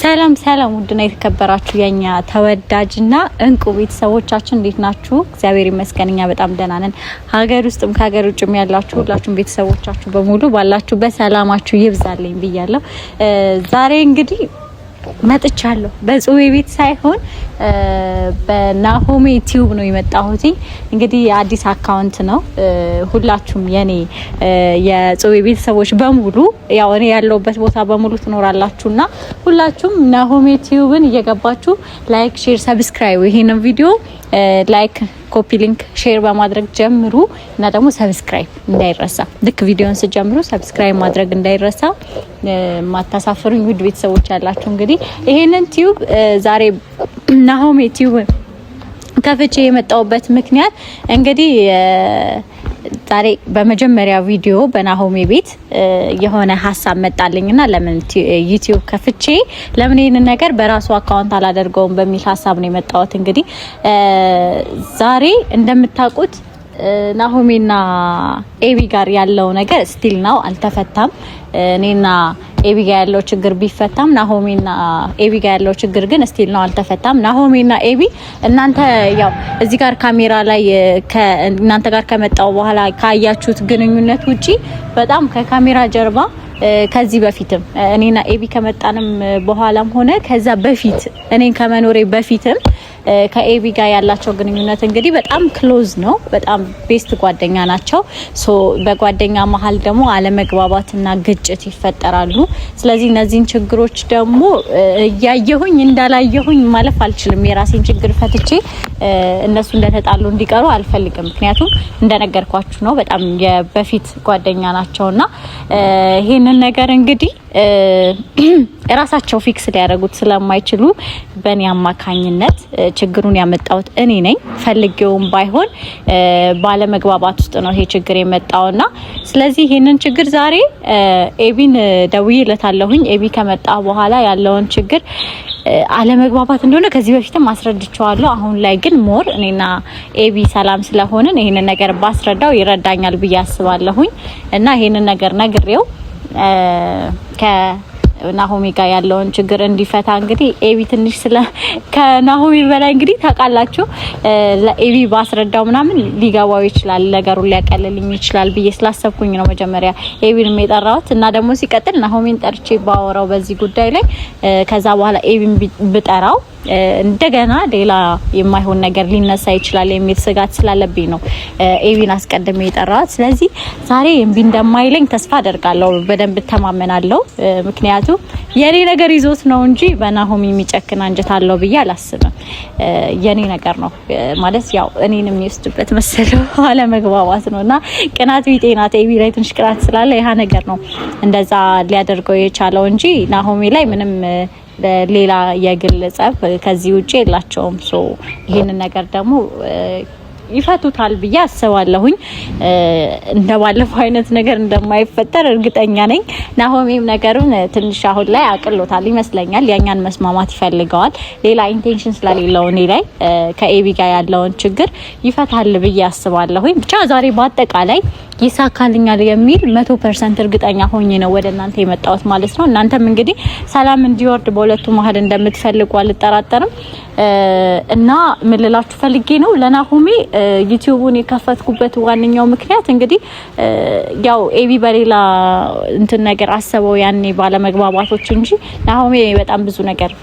ሰላም ውድና የተከበራችሁ የኛ ተወዳጅና እንቁ ቤተሰቦቻችን እንዴት ናችሁ? እግዚአብሔር ይመስገን እኛ በጣም ደህና ነን። ሀገር ውስጥም ከሀገር ውጭም ያላችሁ ሁላችሁም ቤተሰቦቻችሁ በሙሉ ባላችሁ በሰላማችሁ ይብዛልኝ ብያለሁ። ዛሬ እንግዲህ መጥቻለሁ በጽዌ ቤት ሳይሆን በናሆሜ ቲዩብ ነው የመጣሁት። እንግዲህ አዲስ አካውንት ነው። ሁላችሁም የኔ የጽዌ ቤተሰቦች በሙሉ ያው እኔ ያለውበት ቦታ በሙሉ ትኖራላችሁና ሁላችሁም ናሆሜ ቲዩብን እየገባችሁ ላይክ፣ ሼር፣ ሰብስክራይብ ይሄንን ቪዲዮ ላይክ፣ ኮፒ ሊንክ፣ ሼር በማድረግ ጀምሩ እና ደግሞ ሰብስክራይብ እንዳይረሳ። ልክ ቪዲዮን ስጀምሩ ሰብስክራይብ ማድረግ እንዳይረሳ። ማታሳፍሩኝ ውድ ቤተሰቦች ያላችሁ እንግዲህ ይሄንን ቲዩብ ዛሬ ናሆሜ ቲዩብ ከፍቼ የመጣውበት ምክንያት እንግዲህ ዛሬ በመጀመሪያ ቪዲዮ በናሆሜ ቤት የሆነ ሀሳብ መጣልኝና ለምን ዩቲዩብ ከፍቼ ለምን ይሄንን ነገር በራሱ አካውንት አላደርገውም በሚል ሀሳብ ነው የመጣሁት። እንግዲህ ዛሬ እንደምታውቁት ናሆሜና ኤቢ ጋር ያለው ነገር ስቲል ነው አልተፈታም። እኔና ኤቢ ጋር ያለው ችግር ቢፈታም ናሆሜና ኤቢ ጋር ያለው ችግር ግን ስቲል ነው አልተፈታም። ናሆሜና ኤቢ እናንተ ያው እዚህ ጋር ካሜራ ላይ ከእናንተ ጋር ከመጣው በኋላ ካያችሁት ግንኙነት ውጪ በጣም ከካሜራ ጀርባ ከዚህ በፊትም እኔና ኤቢ ከመጣንም በኋላም ሆነ ከዛ በፊት እኔን ከመኖሬ በፊትም ከኤቢ ጋር ያላቸው ግንኙነት እንግዲህ በጣም ክሎዝ ነው። በጣም ቤስት ጓደኛ ናቸው። ሶ በጓደኛ መሀል ደግሞ አለመግባባትና ግጭት ይፈጠራሉ። ስለዚህ እነዚህን ችግሮች ደግሞ ያየሁኝ እንዳላየሁኝ ማለፍ አልችልም። የራሴን ችግር ፈትቼ እነሱ እንደተጣሉ እንዲቀሩ አልፈልግም። ምክንያቱም እንደነገርኳችሁ ነው በጣም የበፊት ጓደኛ ናቸውና ይሄንን ነገር እንግዲህ ራሳቸው ፊክስ ሊያደርጉት ስለማይችሉ በእኔ አማካኝነት ችግሩን ያመጣሁት እኔ ነኝ። ፈልጌውም ባይሆን ባለመግባባት ውስጥ ነው ይሄ ችግር የመጣውና ስለዚህ ይሄንን ችግር ዛሬ ኤቢን ደውዬለታለሁኝ። ኤቢ ከመጣ በኋላ ያለውን ችግር አለመግባባት እንደሆነ ከዚህ በፊትም አስረድቻለሁ። አሁን ላይ ግን ሞር እኔና ኤቢ ሰላም ስለሆነን ይሄንን ነገር ባስረዳው ይረዳኛል ብዬ አስባለሁኝ እና ይሄንን ነገር ነግሬው ከናሆሜ ጋር ያለውን ችግር እንዲፈታ እንግዲህ ኤቢ ትንሽ ስለ ከናሆሜ በላይ እንግዲህ ታውቃላችሁ ለኤቢ ባስረዳው ምናምን ሊገባው ይችላል፣ ነገሩን ሊያቀልልኝ ይችላል ብዬ ስላሰብኩኝ ነው መጀመሪያ ኤቢን የጠራሁት እና ደግሞ ሲቀጥል ናሆሜን ጠርቼ ባወራው በዚህ ጉዳይ ላይ ከዛ በኋላ ኤቢን ብጠራው እንደገና ሌላ የማይሆን ነገር ሊነሳ ይችላል የሚል ስጋት ስላለብኝ ነው ኤቢን አስቀድሜ የጠራሁት። ስለዚህ ዛሬ እምቢ እንደማይለኝ ተስፋ አደርጋለሁ፣ በደንብ ተማመናለሁ። ምክንያቱም የኔ ነገር ይዞት ነው እንጂ በናሆሜ የሚጨክን አንጀት አለው ብዬ አላስብም። የኔ ነገር ነው ማለት ያው እኔንም የሚወስድበት መሰለው አለመግባባት ነውና ቅናት ቢጤናት ኤቢ ላይ ትንሽ ቅናት ስላለ ያ ነገር ነው እንደዛ ሊያደርገው የቻለው እንጂ ናሆሜ ላይ ምንም ሌላ የግል ጸብ ከዚህ ውጪ የላቸውም። ሶ ይሄንን ነገር ደግሞ ይፈቱታል ብዬ አስባለሁኝ። እንደባለፈው አይነት ነገር እንደማይፈጠር እርግጠኛ ነኝ። ናሆሜም ነገሩን ትንሽ አሁን ላይ አቅሎታል ይመስለኛል። ያኛን መስማማት ይፈልገዋል። ሌላ ኢንቴንሽን ስለሌለው እኔ ላይ ከኤቢ ጋር ያለውን ችግር ይፈታል ብዬ አስባለሁኝ። ብቻ ዛሬ በአጠቃላይ ይሳካልኛል የሚል 100% እርግጠኛ ሆኜ ነው ወደ እናንተ የመጣሁት ማለት ነው። እናንተም እንግዲህ ሰላም እንዲወርድ በሁለቱ መሀል እንደምትፈልጉ አልጠራጠርም እና ምን ልላችሁ ፈልጌ ነው ለናሆሜ ዩቲዩቡን የከፈትኩበት ዋነኛው ምክንያት እንግዲህ ያው ኤቢ በሌላ እንትን ነገር አሰበው ያኔ ባለመግባባቶች እንጂ ናሆሜ በጣም ብዙ ነገር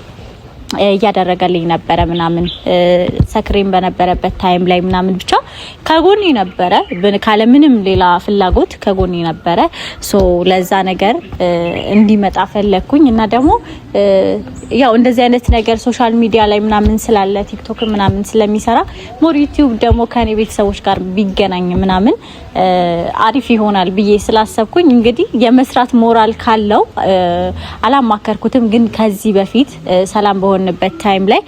እያደረገልኝ ነበረ ምናምን ሰክሬም በነበረበት ታይም ላይ ምናምን ብቻ ከጎኔ ነበረ ካለ ምንም ሌላ ፍላጎት ከጎኔ ነበረ። ሶ ለዛ ነገር እንዲመጣ ፈለኩኝ እና ደግሞ ያው እንደዚህ አይነት ነገር ሶሻል ሚዲያ ላይ ምናምን ስላለ ቲክቶክ ምናምን ስለሚሰራ ሞር ዩቲዩብ ደግሞ ከኔ ቤተሰቦች ጋር ቢገናኝ ምናምን አሪፍ ይሆናል ብዬ ስላሰብኩኝ እንግዲህ የመስራት ሞራል ካለው አላማከርኩትም። ግን ከዚህ በፊት ሰላም በሆነበት ታይም ላይ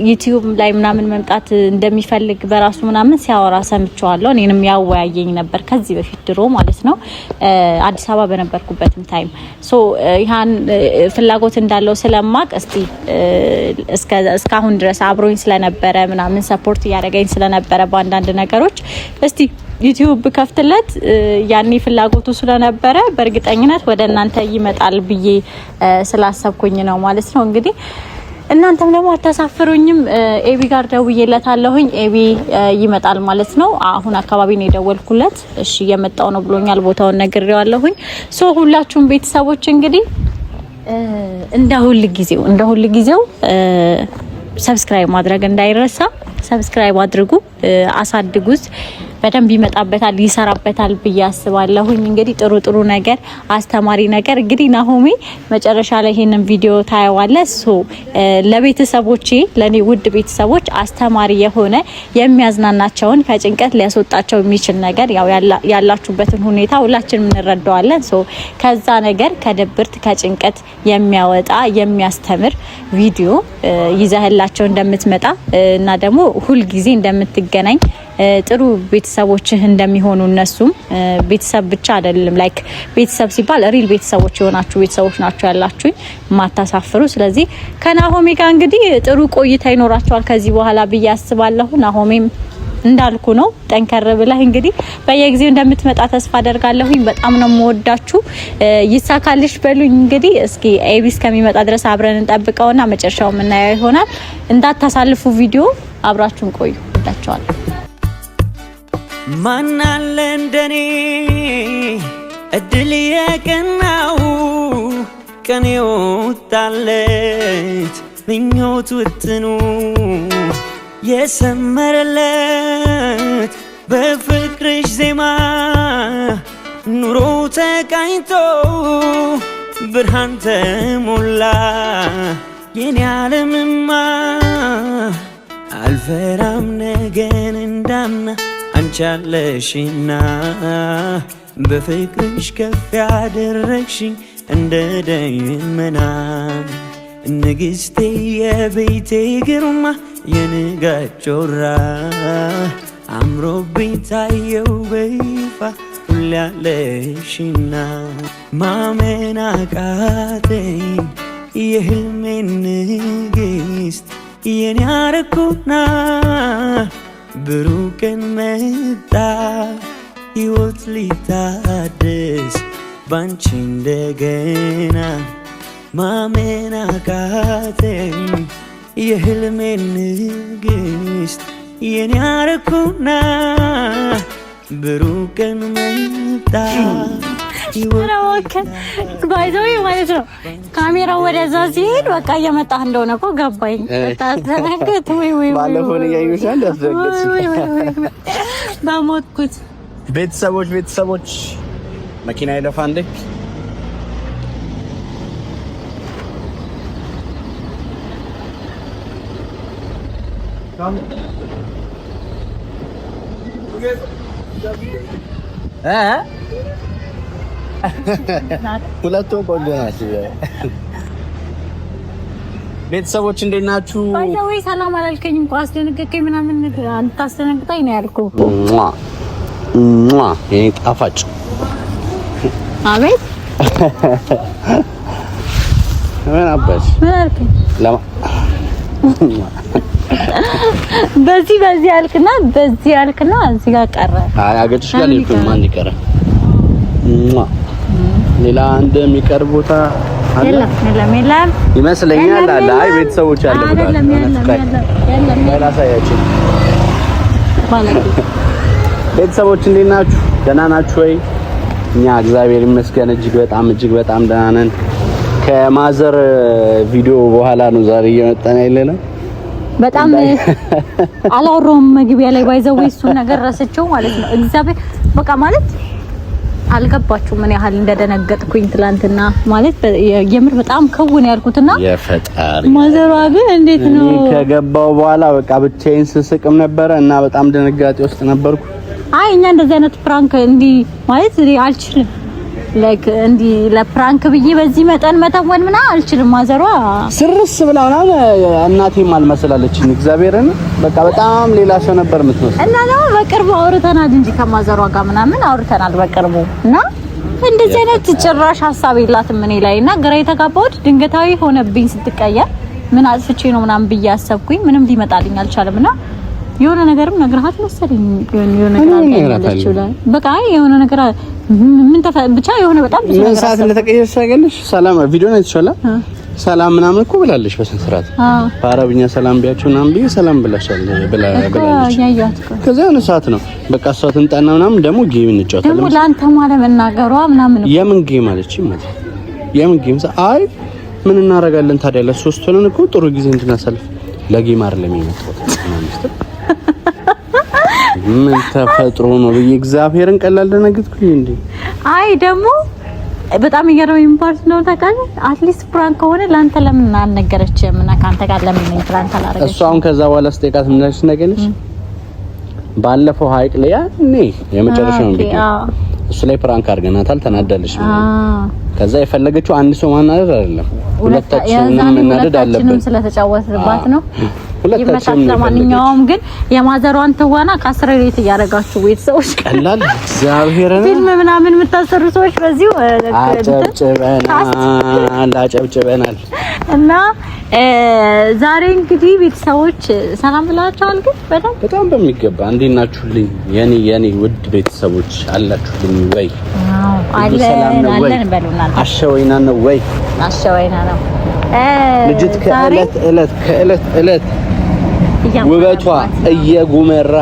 ዩቲዩብ ላይ ምናምን መምጣት እንደሚፈልግ በራሱ ምናምን ሲያወራ ሰምቻለሁ። እኔንም ያወያየኝ ነበር ከዚህ በፊት ድሮ ማለት ነው አዲስ አበባ በነበርኩበትም ታይም። ሶ ይሄን ፍላጎት እንዳለው ስለማቅ እስካሁን ድረስ አብሮኝ ስለነበረ ምናምን ሰፖርት ያደረገኝ ስለነበረ በአንዳንድ ነገሮች ዩቲዩብ ከፍትለት ያኔ ፍላጎቱ ስለነበረ በእርግጠኝነት ወደ እናንተ ይመጣል ብዬ ስላሰብኩኝ ነው ማለት ነው። እንግዲህ እናንተም ደግሞ አታሳፍሩኝም። ኤቢ ጋር ደውዬለታለሁኝ። ኤቢ ይመጣል ማለት ነው። አሁን አካባቢ ነው የደወልኩለት። እሺ እየመጣው ነው ብሎኛል። ቦታውን ነግሬዋለሁኝ። ሶ ሁላችሁም ቤተሰቦች እንግዲህ እንደ ሁሉ ጊዜው ሰብስክራይብ ማድረግ እንዳይረሳ። ሰብስክራይብ አድርጉ፣ አሳድጉት። በደንብ ይመጣበታል፣ ይሰራበታል ብዬ አስባለሁኝ። እንግዲህ ጥሩ ነገር አስተማሪ ነገር እንግዲህ ናሆሜ መጨረሻ ላይ ይሄንን ቪዲዮ ታየዋለ። ሶ ለቤተሰቦቼ ለኔ ውድ ቤተሰቦች አስተማሪ የሆነ የሚያዝናናቸውን ከጭንቀት ሊያስወጣቸው የሚችል ነገር ያው ያላችሁበትን ሁኔታ ሁላችንም እንረዳዋለን። ሶ ከዛ ነገር ከድብርት ከጭንቀት የሚያወጣ የሚያስተምር ቪዲዮ ይዘህላቸው እንደምትመጣ እና ደግሞ ሁል ጊዜ እንደምትገናኝ ጥሩ ቤተሰቦችህ እንደሚሆኑ እነሱም ቤተሰብ ብቻ አይደለም ላይክ ቤተሰብ ሲባል ሪል ቤተሰቦች የሆናችሁ ቤተሰቦች ናቸው ያላችሁኝ ማታሳፍሩ። ስለዚህ ከናሆሜ ጋር እንግዲህ ጥሩ ቆይታ ይኖራቸዋል ከዚህ በኋላ ብዬ አስባለሁ። ናሆሜም እንዳልኩ ነው ጠንከር ብለህ እንግዲህ በየጊዜው እንደምትመጣ ተስፋ አደርጋለሁኝ። በጣም ነው የምወዳችሁ። ይሳካልሽ በሉኝ። እንግዲህ እስኪ ኤቢ እስከሚመጣ ድረስ አብረን እንጠብቀውና መጨረሻው የምናየው ይሆናል። እንዳታሳልፉ ቪዲዮ አብራችሁን ቆዩ። ወዳችኋለሁ። ማናለ እንደኔ እድል የቀናው ቀን የወጣለት ምኞት ውጥኑ የሰመረለት በፍቅርሽ ዜማ ኑሮ ተቃኝቶ ብርሃን ተሞላ የኔ ዓለምማ አልፈራም ነገን እንዳምና አንቻለሽና በፍቅርሽ ከፍ ያደረግሽኝ እንደ ደመና ንግስቴ የቤቴ ግርማ የንጋት ጮራ አምሮብኝ ታየው በይፋ ሁሌ ያለሽና ማመን አቃተኝ የህልሜን ንግስት የኔ አረኩና ብሩህ ቀን መጣ ሕይወት ሊታደስ ባንቺ እንደገና ማመን አቃተኝ የህልሜን ንግስት የኔ አረኩና ብሩህ ቀን መጣ ባይዘው ማለት ነው። ካሜራው ወደዛ ሲሄድ በቃ እየመጣህ እንደሆነ እኮ ገባኝ። ታስተናግጥ ወይ ባለፈው ነው ያዩሻል ያስደግጽ በሞትኩት ቤተሰቦች መኪና ይለፋ እንዴ ሁለቱም ቆንጆ ናቸው። ቤተሰቦች እንዴት ናችሁ? ባይዘው ሰላም አላልከኝም እንኳን አስደነገከኝ ምናምን አንተ አስደነግጣኝ ነው ያልኩህ። የኔ ጣፋጭ አቤት ምን አባሽ ምን አልከኝ? በዚህ አልክና እዚህ ጋር ቀረ። አይ አገጭሽ ጋር ልኩ ማን ይቀረ? ሌላ አንድ የሚቀርብ ቦታ አለ? የለም ይመስለኛል አለ። አይ ቤተሰቦች አለ ብላ ያላሳያችሁ። ቤተሰቦች እንዴት ናችሁ? ደህና ናችሁ ወይ? እኛ እግዚአብሔር ይመስገን እጅግ በጣም ደህና ነን። ከማዘር ቪዲዮ በኋላ ነው ዛሬ እየመጣን ያለነው። በጣም አላወራሁም መግቢያ ላይ ባይዘው እሱ ነገር ረስቼው ማለት ነው። እግዚአብሔር በቃ ማለት አልገባችሁም ምን ያህል እንደደነገጥኩኝ ትላንትና ማለት የምር በጣም ከውን ያልኩትና የፈጣሪ ማዘሯ ግን እንዴት ነው ከገባው በኋላ በቃ ብቻዬን ስስቅም ነበረ እና በጣም ድንጋጤ ውስጥ ነበርኩ። አይ እኛ እንደዚህ አይነት ፕራንክ እንዲ ማለት አልችልም ላይክ እንዲ ለፕራንክ ብዬ በዚህ መጠን መተወን ምና አልችልም። ማዘሯ ስርስ ብላ ምናምን እናቴም አልመሰላለችኝ። እግዚአብሔርን በቃ በጣም ሌላ ሰው ነበር የምትመስለው። እና ነው በቅርቡ አውርተናል እንጂ ከማዘሯ ጋር ምናምን አውርተናል በቅርቡ እና እንደዚህ አይነት ጭራሽ ሐሳብ የላትም እኔ ላይ እና ግራ የተጋባሁት ድንገታዊ ሆነብኝ ስትቀየር ምን አጥፍቼ ነው ምናምን ብዬ አሰብኩኝ። ምንም ሊመጣልኝ አልቻለምና የሆነ ነገርም ነግረሃት መሰለኝ የሆነ ነገር አለች ብላ በቃ የሆነ ነገር ምን ብቻ የሆነ በጣም ብዙ ነገር ሰዓት እንደተቀየረሽ ታውቂያለሽ። ሰላም ቪዲዮ ነው የተሻለ ሰላም ምናምን እኮ ብላለሽ በስንት ስርዓት በአረብኛ ሰላም ቢያችሁ ምናምን ብዬ ሰላም ብላለሽ። ከዛ የሆነ ሰዓት ነው በቃ እሷ ትምጣና ምናምን ደግሞ ጌም እንጫወታለን ደግሞ ለአንተ ማለት መናገሯ ምናምን የምን ጌም አለች ማለት የምን ጌም አይ ምን እናደርጋለን ታዲያ ለሶስት ሆነን እኮ ጥሩ ጊዜ እንድናሳልፍ ለጌም አይደለም የመጣው ምን ተፈጥሮ ነው በእግዚአብሔርን ቀላል ደነግጥኩኝ እንዴ አይ ደግሞ በጣም ይገርመኝ ፓርት ነው ታውቃለህ አትሊስት ፕራንክ ከሆነ ላንተ ለምን አልነገረችም እና ካንተ ጋር ለምን ነው ፕራንክ አላረገችም እሱ አሁን ከዛ በኋላ ስጠይቃት ምን አለች ነገርሽ ባለፈው ሀይቅ ላይ ያኔ የመጨረሻው እንዴ እሱ ላይ ፕራንክ አድርገናታል ተናዳለች ከዛ የፈለገችው አንድ ሰው ማናደድ አይደለም ሁለታችንም እናደድ አለበት ስለተጫወተባት ነው ሁለታችንም ለማንኛውም ግን የማዘሯን ትዋና ከአስር ሬት እያደረጋችሁ ቤተሰቦች ቀላል እግዚአብሔርን ፊልም ምናምን የምታሰሩ ሰዎች በዚሁ አጨብጭበናል እና ዛሬ እንግዲህ ቤተሰቦች ሰላም ብላችኋል ግን በጣም በሚገባ እንዴት ናችሁልኝ የኔ ውድ ቤተሰቦች አላችሁልኝ ወይ አለን በሉናል አሸወይና ነው ወይ አሸወይና ነው ልጅት ከእለት ውበቷ እየጉመራ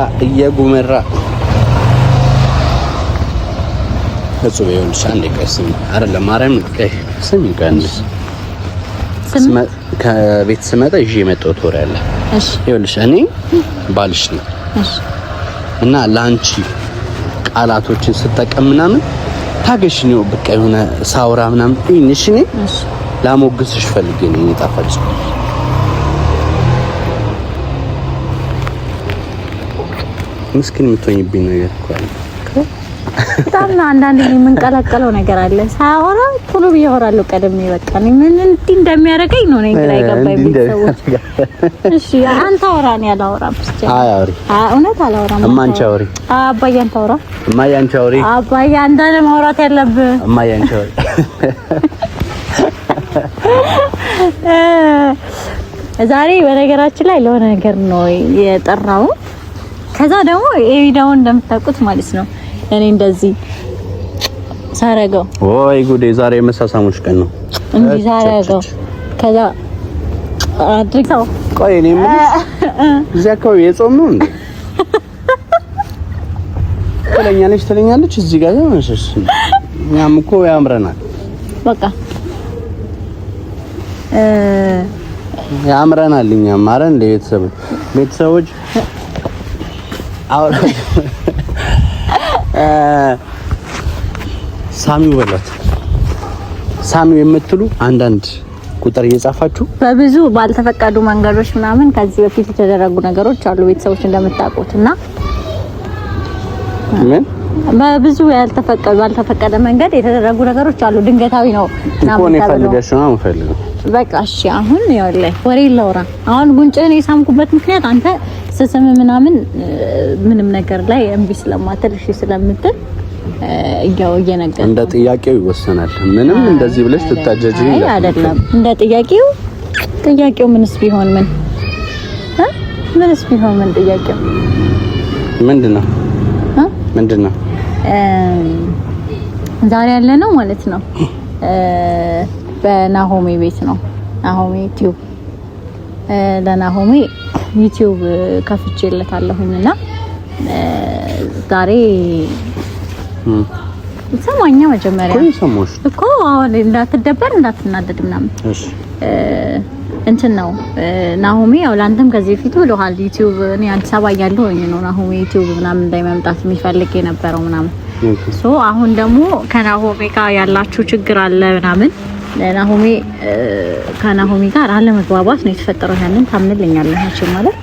እጹብ ይኸውልሽ አንዴ ቀስም አይደለም ማርያም ቀስም ይቀንስ ከቤት ስመጣ ይዤ የመጣሁት ወሬ አለ እሺ ይኸውልሽ እኔ ባልሽ ነው እሺ እና ላንቺ ቃላቶችን ስጠቀም ምናምን ታገሽ ነው በቃ የሆነ ሳውራ ምናምን እሺ እኔ ላሞግስሽ ፈልጌ ነው የጣፋጭ ምስኪን የምትሆኝብኝ ነገር እኮ አለ በጣም አንዳንዴ የምንቀላቀለው ነገር አለ ሳወራ ቶሎ ብያወራለሁ ቀደም በቃ ምን እንዲህ እንደሚያደርገኝ ነው እኔ ግራ የገባኝ ቤተሰቦች እሺ አንተ አውራኝ ያላወራም እስኪ አውሪ እውነት አላወራም እማንቺ አውሪ አባዬ አንተ አውራ እማዬ አንቺ አውሪ አባዬ አንተ ነው ማውራት ያለብህ እማዬ አንቺ አውሪ ዛሬ በነገራችን ላይ ለሆነ ነገር ነው የጠራው ከዛ ደግሞ ኤቪዳው እንደምታውቁት ማለት ነው እኔ እንደዚህ ሳረገው ወይ ጉዴ ዛሬ መሳሳሞች ቀን ነው እንዴ ሳረገው ከዛ አድርገው ቆይ እኔ ምን እዚህ አካባቢ የጾም ነው እንዴ ትለኛለች እዚህ ጋር ነው እኛም እኮ ያምረናል በቃ ያምረናል እኛም አረን ቤተሰቦች አውራ ሳሚው የምትሉ አንዳንድ ቁጥር እየጻፋችሁ በብዙ ባልተፈቀዱ መንገዶች ምናምን ከዚህ በፊት የተደረጉ ነገሮች አሉ ቤተሰቦች እንደምታውቁትና ምን በብዙ ባልተፈቀደ መንገድ የተደረጉ ነገሮች አሉ ድንገታዊ ነው ምናምን ፈልገሽ ነው የምፈልገው በቃ እሺ አሁን ይኸውልህ ወሬ ላውራ አሁን ጉንጭህን የሳምኩበት ምክንያት አንተ ስስም ምናምን ምንም ነገር ላይ እምቢ ስለማትል እሺ ስለምትል እየነገርኩ እንደ ጥያቄው ይወሰናል ምንም እንደዚህ ብለሽ ትታጀጂ አይደለም እንደ ጥያቄው ምንስ ቢሆን ምን ጥያቄው ምንድነው ዛሬ ያለ ነው ማለት ነው በናሆሜ ቤት ነው ናሆሜ ዩቲዩብ ለናሆሜ ዩቲዩብ ከፍቼለታለሁና ዛሬ ሰማኛ መጀመሪያ እኮ አሁን እንዳትደበር እንዳትናደድ ምናምን እሺ እንትን ነው ናሆሜ ያው ላንተም ከዚህ ፊት ብለሃል ዩቲዩብ እኔ አዲስ አበባ ያለው ነው ናሆሜ ዩቲዩብ ምናምን እንዳይመምጣት የሚፈልግ የነበረው ምናምን ሶ አሁን ደግሞ ከናሆሜ ጋር ያላችሁ ችግር አለ ምናምን ናሆሜ ከናሆሜ ጋር አለመግባባት ነው የተፈጠረው ያንን ታምንልኛለህ እቺ ማለት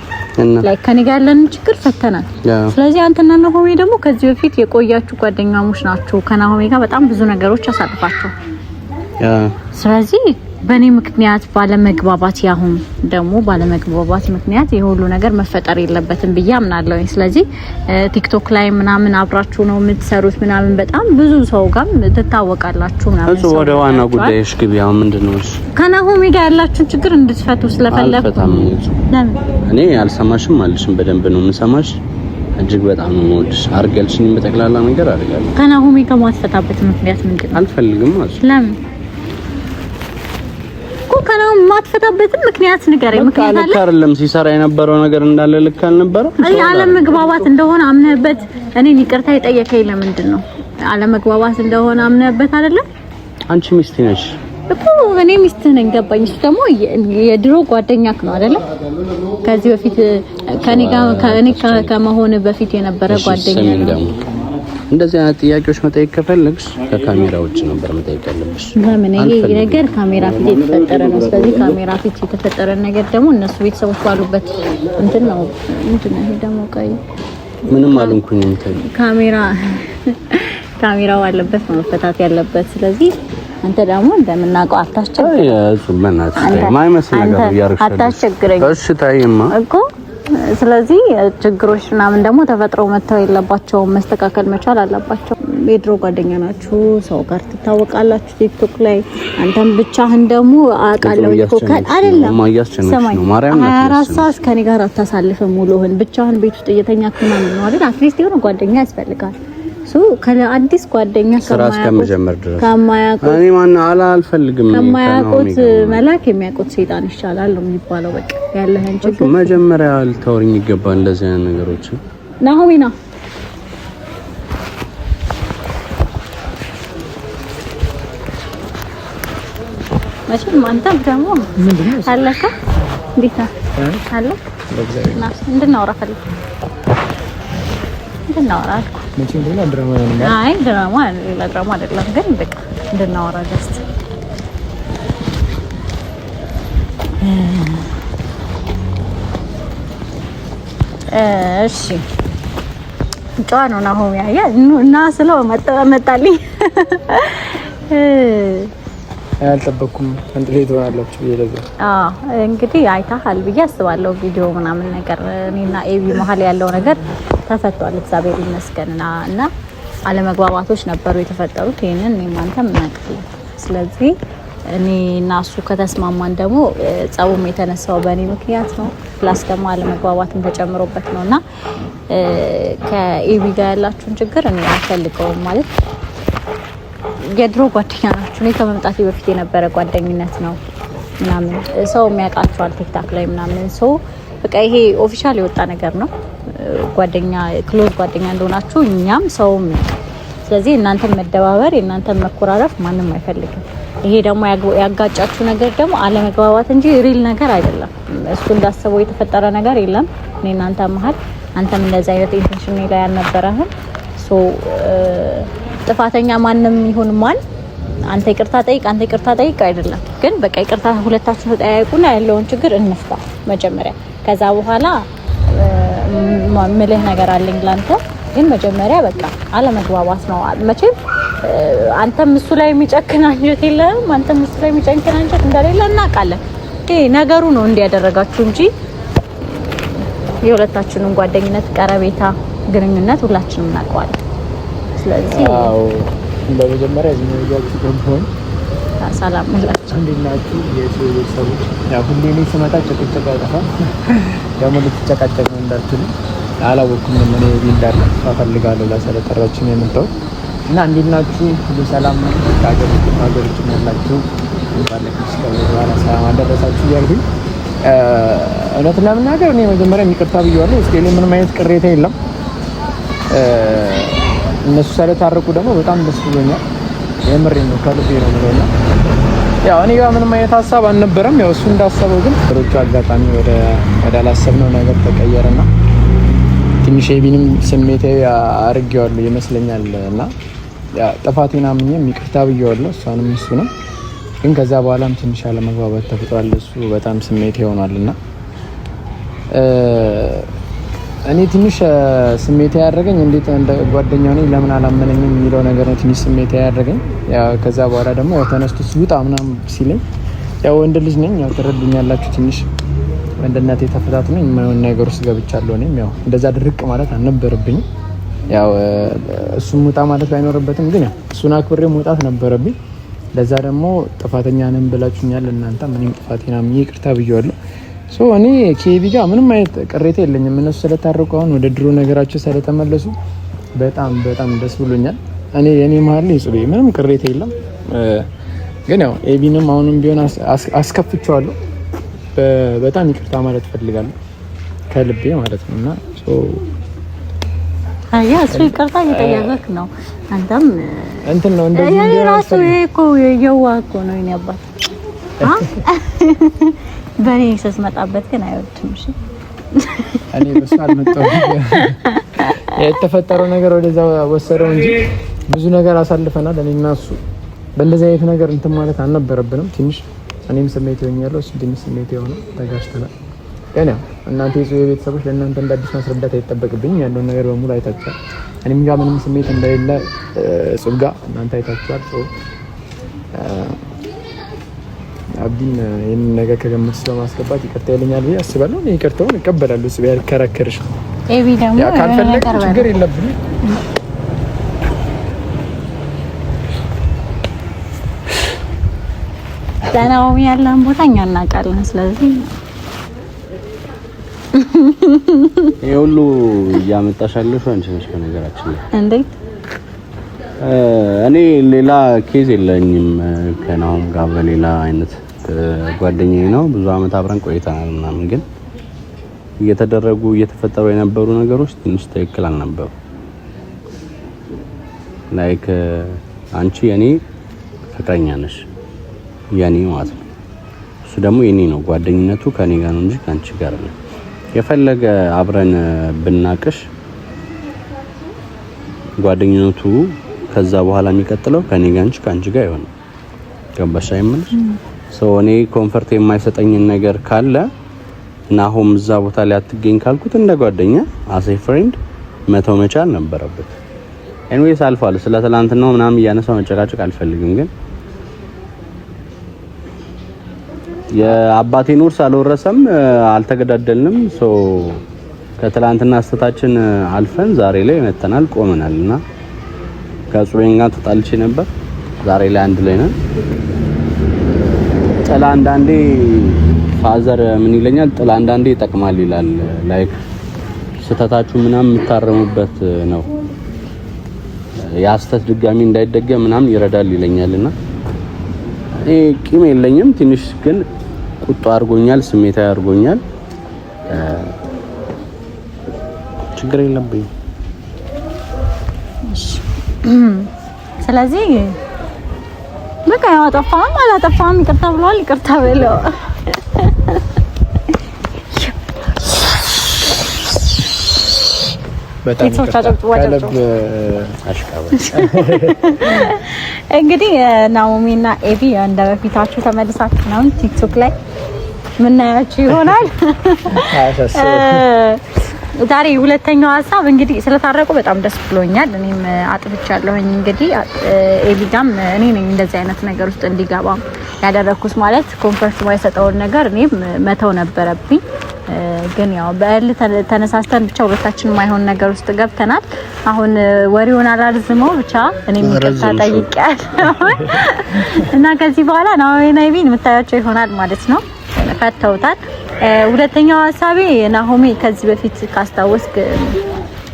ላይ ከኔ ጋር ያለን ችግር ፈተናል ስለዚህ አንተና ናሆሜ ደግሞ ከዚህ በፊት የቆያችሁ ጓደኛሞች ናችሁ ከናሆሜ ጋር በጣም ብዙ ነገሮች አሳልፋችሁ ስለዚህ በኔ ምክንያት ባለመግባባት ያሁን ደግሞ ባለመግባባት ምክንያት የሁሉ ነገር መፈጠር የለበትም ብዬ አምናለሁ። ስለዚህ ቲክቶክ ላይ ምናምን አብራችሁ ነው የምትሰሩት ምናምን በጣም ብዙ ሰው ጋር ትታወቃላችሁ ምናምን እሱ ወደ ዋና ጉዳይሽ ግቢ። አሁን ምንድነው ከናሆሚ ጋር ያላችሁን ችግር እንድትፈቱ ስለፈለኩ እኔ አልሰማሽም አልሽም በደንብ ነው የምሰማሽ። እጅግ በጣም ነው የምወድሽ። አርገልሽኝ በጠቅላላ ነገር አድርጋለሁ። ከናሆሚ ጋር ማትፈታበት ምክንያት ምንድነው? አልፈልግም ማለት ለምን ከናሆሚ ማትፈታበትን ምክንያት ንገረኝ። ምክንያት አለ አይደለም ሲሰራ የነበረው ነገር እንዳለ ልክ አልነበረም። አለመግባባት እንደሆነ አምነህበት እኔን ይቅርታ የጠየቀኝ ለምንድን ነው? አለመግባባት እንደሆነ አምነህበት አይደለም? አንቺ ሚስቴ ነሽ እኮ እኔ ሚስትህ ነኝ። ገባኝ። እሱ ደግሞ የድሮ ጓደኛክ ነው አይደለ? ከዚህ በፊት ከኔ ከመሆን በፊት የነበረ ጓደኛ ነው። እንደዚህ አይነት ጥያቄዎች መጠየቅ ከፈለግሽ ከካሜራ ውጭ ነበር መጠየቅ ያለብሽ። ለምን ይሄ ነገር ካሜራ ፊት የተፈጠረ ነው። ስለዚህ ካሜራ ፊት የተፈጠረ ነገር ደግሞ እነሱ ቤተሰቦች ባሉበት እንትን ነው። ምንድን ነው ይሄ ደግሞ? ቆይ ምንም አልንኩኝም። ካሜራው አለበት ነው መፈታት ያለበት። ስለዚህ አንተ ደግሞ እንደምናውቀው አታስቸግረኝ። ማይመስል ነገር ያርክሽ አታስቸግረኝ። እሺ ታይማ እኮ ስለዚህ ችግሮች ምናምን ደግሞ ተፈጥሮ መተው የለባቸውም፣ መስተካከል መቻል አለባቸው። የድሮ ጓደኛ ናችሁ፣ ሰው ጋር ትታወቃላችሁ ቲክቶክ ላይ። አንተም ብቻህን ደግሞ አውቃለሁ እኮ አይደለም ሰማኝ 24 ሰዓት ከኔ ጋር አታሳልፍም። ሙሉህን ብቻህን ቤት ውስጥ እየተኛክ ምናምን ነው አይደል? አትሊስት የሆነ ጓደኛ ያስፈልጋል። ከአዲስ ጓደኛ ከመጀመር ድረስ ከማያውቁት እኔ ማን አልፈልግም። ከማያውቁት መላክ የሚያውቁት ሰይጣን ይሻላል ነው የሚባለው። በቃ ያለህን ችግር መጀመሪያ ልታወሪኝ ይገባል። እንደዚህ አይነት ነገሮች ናሆሚና መቼም አንተም ደግሞ አለካ እንዴት አለ እንድናወራ ፈልግ እንድናወራ መቼም ሌላ ድራማ ነው። አይ ሌላ ድራማ አይደለም፣ ግን በቃ እንድናወራ ጀስት እሺ። ጨዋ ነው ናሆሚ እና ስለው መጣልኝ። አልጠበኩም አንድ ላይ ትሆናላችሁ ይለዛ። እንግዲህ አይታሃል ብዬ አስባለሁ ቪዲዮ ምናምን ነገር እኔና ኤቢ መሀል ያለው ነገር ተፈቷል፣ እግዚአብሔር ይመስገንና እና አለመግባባቶች ነበሩ የተፈጠሩት። ይሄንን እኔም አንተም እናውቃለን። ስለዚህ እኔ እና እሱ ከተስማማን ደግሞ ጸቡም የተነሳው በእኔ ምክንያት ነው፣ ፕላስ ደግሞ አለመግባባትም ተጨምሮበት ነውና ከኤቢ ጋር ያላችሁን ችግር እኔ አልፈልገውም። ማለት የድሮ ጓደኛ ናችሁ። እኔ ከመምጣቴ በፊት የነበረ ጓደኝነት ነው ምናምን ሰው የሚያውቃቸዋል ቲክታክ ላይ ምናምን ሰው በቃ ይሄ ኦፊሻል የወጣ ነገር ነው። ጓደኛ ክሎዝ ጓደኛ እንደሆናችሁ እኛም ሰውም። ስለዚህ እናንተም መደባበር የእናንተም መኮራረፍ ማንም አይፈልግም። ይሄ ደግሞ ያጋጫችሁ ነገር ደግሞ አለመግባባት እንጂ ሪል ነገር አይደለም። እሱ እንዳሰበው የተፈጠረ ነገር የለም። እኔ እናንተ መሀል አንተም እንደዚህ አይነት ኢንቴንሽን ላይ አልነበረህም። ሶ ጥፋተኛ ማንም ይሁን ማን አንተ ይቅርታ ጠይቅ አይደለም። ግን በቃ ይቅርታ ሁለታችሁ ተጠያይቁና ያለውን ችግር እንፍታ መጀመሪያ። ከዛ በኋላ ምልህ ነገር አለኝ ላንተ። ግን መጀመሪያ በቃ አለመግባባት ነው። መቼም አንተም እሱ ላይ የሚጨክን አንጀት የለህም፣ አንተም እሱ ላይ የሚጨክን አንጀት እንደሌለ እናውቃለን። ይሄ ነገሩ ነው እንዲያደረጋችሁ እንጂ የሁለታችንን ጓደኝነት፣ ቀረቤታ፣ ግንኙነት ሁላችንም እናውቀዋለን። ስለዚህ በመጀመሪያ እዚህ ነው ያያችሁ ገንፎን ሰላም ብላችሁ እንዴናችሁ የሰዎች ያው ሁሌ እኔ ስመጣ ጭቅጭቅ አይጠፋም። ደግሞ ልትጨቃጨቅ ነው እንዳትሉ አላወኩም። ምን እንዳለ ፈልጋለሁ ለሰለጠራችሁ ነው የመጣው እና እንዴናችሁ ሁሉ ሰላም ነው። ሀገሮች ያላችሁ ባለክስ ከበኋላ ሰላም አደረሳችሁ እያልኩኝ እውነት ለመናገር እኔ መጀመሪያ ይቅርታ ብያለሁ። እስኪ እኔ ምንም አይነት ቅሬታ የለም። እነሱ ስለታረቁ ደግሞ በጣም ደስ ብሎኛል። የምሬን ነው ከልቤ ነው ማለት ያው እኔ ጋር ምንም አይነት ሀሳብ አልነበረም። ያው እሱ እንዳሰበው ግን ሮቹ አጋጣሚ ወደ አላሰብነው ነገር ተቀየረና ትንሽ የቢንም ስሜቴ አርጌዋለሁ ይመስለኛል እና ያ ጥፋቴን አምኜም ይቅርታ ብያለሁ። እሷንም እሱ ነው ግን ከዛ በኋላም ትንሽ አለመግባባት ተፈጥሯል። እሱ በጣም ስሜቴ ሆኗልና እኔ ትንሽ ስሜቴ ያደረገኝ እንዴት እንደ ጓደኛው ነኝ ለምን አላመነኝም የሚለው ነገር ነው ትንሽ ስሜቴ ያደረገኝ። ያው ከዛ በኋላ ደግሞ ያው ተነስቶ ሲውጣ ምናምን ሲለኝ ያው ወንድ ልጅ ነኝ፣ ያው ትረዱኛላችሁ። ትንሽ ወንድነቴ ተፈታትነኝ የማይሆን ነገር ውስጥ ገብቻለሁ። እኔም ያው እንደዛ ድርቅ ማለት አልነበረብኝም። ያው እሱም ውጣ ማለት ባይኖርበትም ግን ያው እሱን አክብሬ መውጣት ነበረብኝ። ለዛ ደግሞ ጥፋተኛ ነን ብላችሁኛል እናንተ። ምንም ጥፋቴና ይቅርታ ብያለሁ። እኔ ኬቢ ጋር ምንም አይነት ቅሬታ የለኝም። እነሱ ስለታረቁ አሁን ወደ ድሮ ነገራቸው ስለተመለሱ በጣም በጣም ደስ ብሎኛል። እኔ የኔ መሀል ላይ ጽቤ ምንም ቅሬታ የለም። ግን ያው ኤቢንም አሁንም ቢሆን አስከፍቼዋለሁ። በጣም ይቅርታ ማለት ፈልጋለሁ ከልቤ ማለት ነውና እሱ ይቅርታ እየጠየቀክ ነው። አንተም እንትን ነው እንደዚህ ያኔ ራሱ እኮ የዋህ እኮ ነው የኔ አባት። በኔ ስትመጣበት ግን አይወድም። እሺ እኔ በሱ አልመጣሁም። የተፈጠረው ነገር ወደዛ ወሰደው እንጂ ብዙ ነገር አሳልፈናል። እኔና እሱ በእንደዚህ አይነት ነገር እንትን ማለት አልነበረብንም። ትንሽ እኔም ስሜት ሆኛለሁ፣ እሱ ትንሽ ስሜት የሆነ ተጋጭተናል። ግን ያው እናንተ የቤተሰቦች ለእናንተ እንደ አዲስ ማስረዳት አይጠበቅብኝም። ያለውን ነገር በሙሉ አይታችኋል። እኔም ጋር ምንም ስሜት እንደሌለ እሱም ጋር እናንተ አይታችኋል። አብዲን ይህን ነገር ከገምት በማስገባት ይቅርታ ይለኛል ብዬ አስባለሁ። እኔ ይቅርታውን እቀበላለሁ። እሱ ቢያከራከርሽ ኤቢ ደግሞ ካልፈለግ ችግር የለብንም። ለናኦሚ ያለን ቦታ እኛ እናውቃለን። ስለዚህ ይሄ ሁሉ እያመጣሻለሽ አንቺ ነሽ። በነገራችን ላይ እንዴት እኔ ሌላ ኬዝ የለኝም ከናኦም ጋር በሌላ አይነት ጓደኛዬ ነው። ብዙ አመት አብረን ቆይተናል ምናምን፣ ግን እየተፈጠሩ የነበሩ ነገሮች ትንሽ ትክክል አልነበሩ። ላይክ አንቺ የኔ ፍቅረኛ ነሽ፣ የኔ ማለት ነው። እሱ ደግሞ የኔ ነው። ጓደኝነቱ ከኔ ጋር ነው እንጂ ካንቺ ጋር ነው። የፈለገ አብረን ብናቅሽ ጓደኝነቱ ከዛ በኋላ የሚቀጥለው ከኔ ጋር እንጂ ካንቺ ጋር አይሆንም። ገባሽ አይመልስ እኔ ኮንፈርት የማይሰጠኝን ነገር ካለ ናሆም እዛ ቦታ ላይ አትገኝ ካልኩት እንደ ጓደኛ አሴ ፍሬንድ መተው መቻል ነበረበት። ኤኒዌይስ አልፏል። ስለ ትላንትናው ምናምን እያነሳው መጨቃጨቅ አልፈልግም። ግን የአባቴን ውርስ አልወረሰም፣ አልተገዳደልንም። ከትላንትና ስተታችን አልፈን ዛሬ ላይ መተናል፣ ቆመናልና ከጽዌን ጋር ተጣልቼ ነበር። ዛሬ ላይ አንድ ላይ ነን። ጥላ አንዳንዴ ፋዘር ምን ይለኛል፣ ጥላ አንዳንዴ ይጠቅማል ይላል። ላይክ ስተታችሁ ምናምን የምታረሙበት ነው፣ ያስተት ድጋሚ እንዳይደገም ምናምን ይረዳል ይለኛልና እኔ ቂም የለኝም። ትንሽ ግን ቁጣ አድርጎኛል፣ ስሜታዊ አድርጎኛል። ችግር የለብኝም። ስለዚህ በቃ ያው አጠፋም አላጠፋም ይቅርታ ብሏል፣ ይቅርታ በለው። በጣም እንግዲህ ናኦሚና ኤቢ እንደ በፊታችሁ ተመልሳችሁ ነው ቲክቶክ ላይ ምናያችሁ ይሆናል። ዛሬ ሁለተኛው ሀሳብ እንግዲህ ስለታረቁ በጣም ደስ ብሎኛል። እኔም አጥፍቻለሁኝ። እንግዲህ ኤቢጋም እኔ ነኝ እንደዚህ አይነት ነገር ውስጥ እንዲገባ ያደረኩት። ማለት ኮንፈርት ማይሰጠውን ነገር እኔም መተው ነበረብኝ። ግን ያው በእል ተነሳስተን ብቻ ሁለታችንም ማይሆን ነገር ውስጥ ገብተናል። አሁን ወሬውን አላርዝመው ብቻ እኔም ይቅርታ ጠይቄያለሁ እና ከዚህ በኋላ ናኦሚና ኤቢን የምታያቸው ይሆናል ማለት ነው። ፈተውታል። ሁለተኛው ሀሳቤ ናሆሜ ከዚህ በፊት ካስታወስክ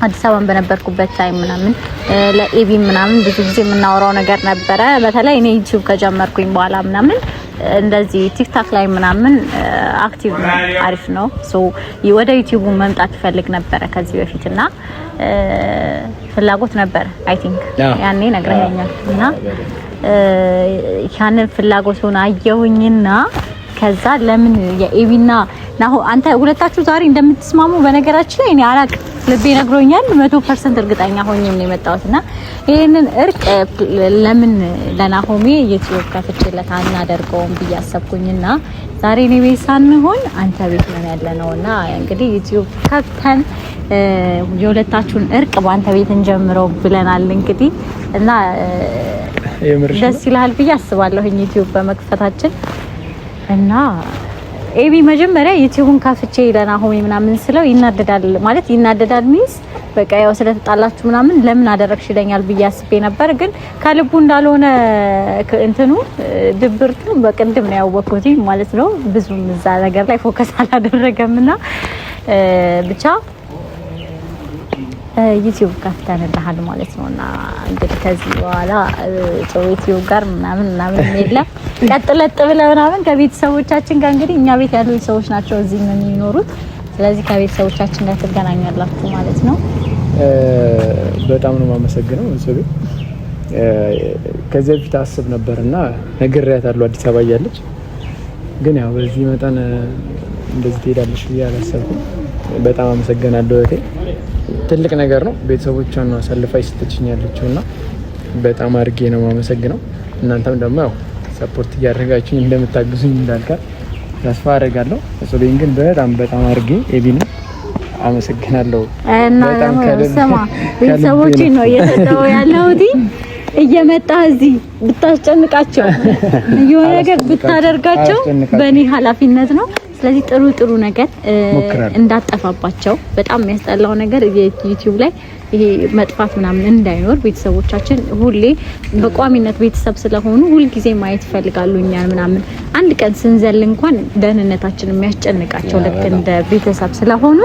አዲስ አበባ በነበርኩበት ታይም ምናምን ለኤቢ ምናምን ብዙ ጊዜ የምናወራው ነገር ነበረ። በተለይ እኔ ዩቲዩብ ከጀመርኩኝ በኋላ ምናምን እንደዚህ ቲክታክ ላይ ምናምን አክቲቭ ነው፣ አሪፍ ነው። ወደ ዩቲዩብ መምጣት ፈልግ ነበረ ከዚህ በፊትና ፍላጎት ነበረ። አይ ቲንክ ያኔ ነግረኸኛል እና ያንን ፍላጎቱን አየሁኝና ከዛ ለምን የኤቢና ናሆ አንተ ሁለታችሁ ዛሬ እንደምትስማሙ በነገራችን ላይ እኔ አላቅም፣ ልቤ ነግሮኛል። 100% እርግጠኛ ሆኜ ነው የመጣሁትና ይሄንን እርቅ ለምን ለናሆሜ ዩቲዩብ ከፍቼለት አናደርገውም ብዬ አሰብኩኝና ዛሬ እኔ ቤት ሳንሆን አንተ ቤት ነው ያለነውና እንግዲህ ዩቲዩብ ከፍተን የሁለታችሁን እርቅ በአንተ ቤት እንጀምረው ብለናል። እንግዲህ እና ደስ ይላል ብዬ አስባለሁ ዩቲዩብ በመክፈታችን እና ኤቢ መጀመሪያ ዩቲዩብን ካፍቼ ለናሆሚ ምናምን ስለው ይናደዳል ሚስ በቃ ያው ስለተጣላችሁ ምናምን ለምን አደረግሽ ይለኛል ብዬ አስቤ ነበር። ግን ከልቡ እንዳልሆነ እንትኑ ድብርቱ በቅንድም ነው ያወቅኩት ማለት ነው። ብዙም እዛ ነገር ላይ ፎከስ አላደረገምና ብቻ ዩቲዩብ ከፍተንልሃል ማለት ነውና እንግዲህ ከዚህ በኋላ ዩቲዩብ ጋር ምናምን የለም ቀጥለጥ ብለው ምናምን ከቤተሰቦቻችን ጋር እንግዲህ እኛ ቤት ያሉ ሰዎች ናቸው እዚህ የሚኖሩት። ስለዚህ ከቤተሰቦቻችን ጋር ትገናኛላችሁ ማለት ነው። በጣም ነው የማመሰግነው እንሰብ ከዚህ በፊት አስብ ነበርና ነግሬያታለሁ አዲስ አበባ እያለች ግን ያው በዚህ መጠን እንደዚህ ትሄዳለሽ ብዬ አላሰብኩም። በጣም አመሰግናለሁ እህቴ። ትልቅ ነገር ነው። ቤተሰቦቿን ነው አሳልፋ ይስተችኝ ያለችውና በጣም አድርጌ ነው የማመሰግነው። እናንተም ደግሞ ያው ሰፖርት እያደረጋችሁኝ እንደምታግዙኝ እንዳልካል ተስፋ አደርጋለሁ። እሱን ግን በጣም አድርጌ ኤቢን አመሰግናለሁ። እና ደግሞ ስማ ቤተሰቦቼ ነው እየሰጠው ያለውዲ እየመጣ እዚህ ብታስጨንቃቸው የሆነ ነገር ብታደርጋቸው በእኔ ኃላፊነት ነው። ስለዚህ ጥሩ ነገር እንዳጠፋባቸው በጣም የሚያስጠላው ነገር ዩቲዩብ ላይ ይሄ መጥፋት ምናምን እንዳይኖር ቤተሰቦቻችን ሁሌ በቋሚነት ቤተሰብ ስለሆኑ ሁሉ ጊዜ ማየት ይፈልጋሉ እኛን ምናምን አንድ ቀን ስንዘል እንኳን ደህንነታችን የሚያስጨንቃቸው ልክ እንደ ቤተሰብ ስለሆኑ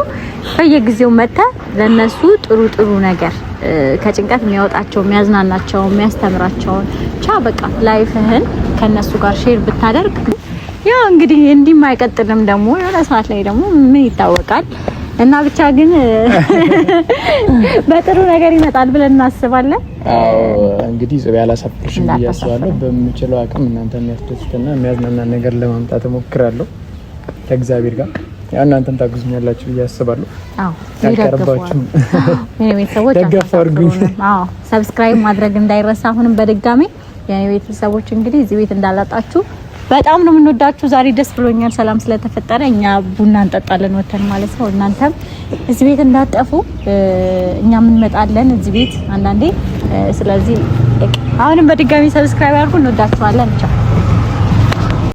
በየጊዜው መጣ ለነሱ ጥሩ ነገር ከጭንቀት የሚያወጣቸው የሚያዝናናቸው የሚያስተምራቸው በቃ ላይፍህን ከነሱ ጋር ሼር ብታደርግ ያው እንግዲህ እንዲህ ማይቀጥልም ደግሞ የሆነ ሰዓት ላይ ደግሞ ምን ይታወቃል እና ብቻ ግን በጥሩ ነገር ይመጣል ብለን እናስባለን። እንግዲህ ጽብ ያላሳፍርሽም ብያስባለሁ። በምችለው አቅም እናንተ የሚያስደስትና የሚያዝናና ነገር ለማምጣት እሞክራለሁ ከእግዚአብሔር ጋር። ያው እናንተም ታግዙኛላችሁ ብያስባለሁ። ያቀርባችሁ የኔ ቤተሰቦች አጋፋርጉኝ። ሰብስክራይብ ማድረግ እንዳይረሳ። አሁንም በድጋሚ የኔ ቤተሰቦች እንግዲህ እዚህ ቤት እንዳላጣችሁ በጣም ነው የምንወዳችሁ። ዛሬ ደስ ብሎኛል ሰላም ስለተፈጠረ። እኛ ቡና እንጠጣለን ወተን ማለት ነው። እናንተም እዚህ ቤት እንዳጠፉ እኛም እንመጣለን እዚህ ቤት አንዳንዴ። ስለዚህ አሁንም በድጋሚ ሰብስክራይብ አድርጉ። እንወዳችኋለን። ቻው